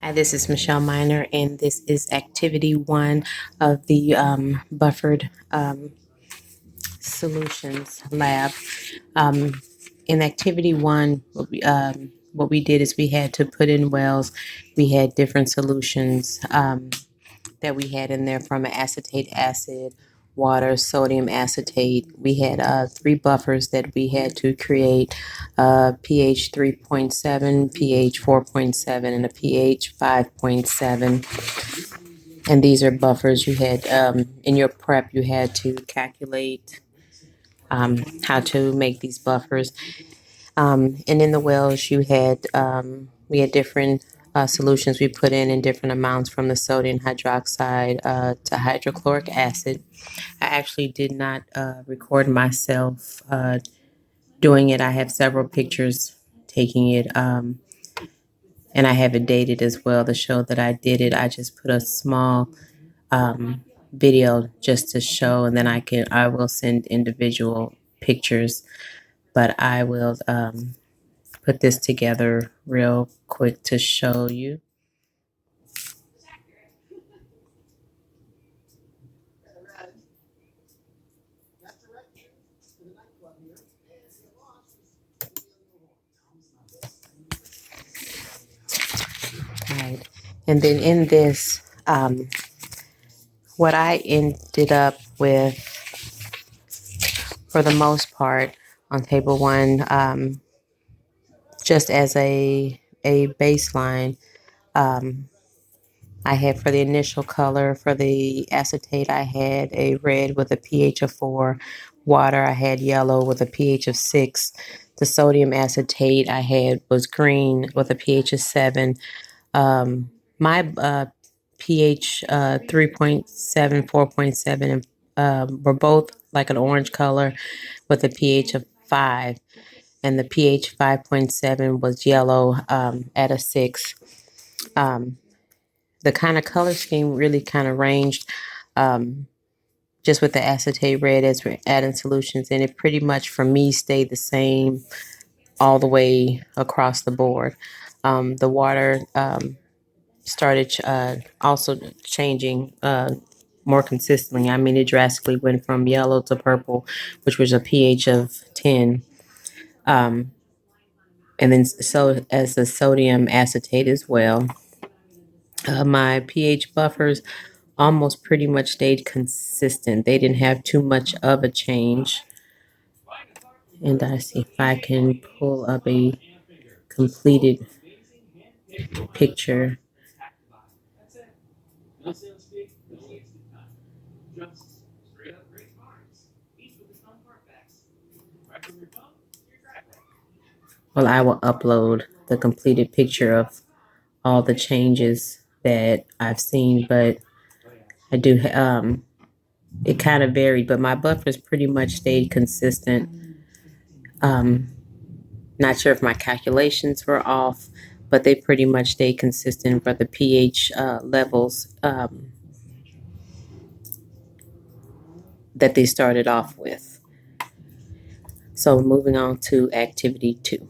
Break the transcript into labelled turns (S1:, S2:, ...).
S1: Hi, this is Michelle Miner, and this is activity one of the buffered solutions lab. In activity one, what we did is we had to put in wells. We had different solutions that we had in there from acetate acid, water, sodium acetate. We had three buffers that we had to create: pH 3.7, pH 4.7, and a pH 5.7. And these are buffers you had in your prep. You had to calculate how to make these buffers. And in the wells, you had we had different solutions we put in different amounts, from the sodium hydroxide to hydrochloric acid. I actually did not record myself doing it. I have several pictures taking it, and I have it dated as well to show that I did it. I just put a small video just to show, and then I will send individual pictures, but I will put this together real quick to show you. Right. And then in this, what I ended up with, for the most part, on table one, just as a baseline, I had, for the initial color, for the acetate, I had a red with a pH of 4. Water, I had yellow with a pH of 6. The sodium acetate I had was green with a pH of 7. My pH 3.7, 4.7, and were both like an orange color with a pH of 5. And the pH 5.7 was yellow at a 6. The kind of color scheme really kind of ranged, just with the acetate red as we're adding solutions, and it pretty much for me stayed the same all the way across the board. The water started also changing more consistently. I mean, it drastically went from yellow to purple, which was a pH of 10. And then, so as the sodium acetate as well. My pH buffers almost pretty much stayed consistent. They didn't have too much of a change. And I see if I can pull up a completed picture. Well, I will upload the completed picture of all the changes that I've seen, but I do, it kind of varied, but my buffers pretty much stayed consistent. Not sure if my calculations were off, but they pretty much stayed consistent for the pH levels that they started off with. So moving on to activity two.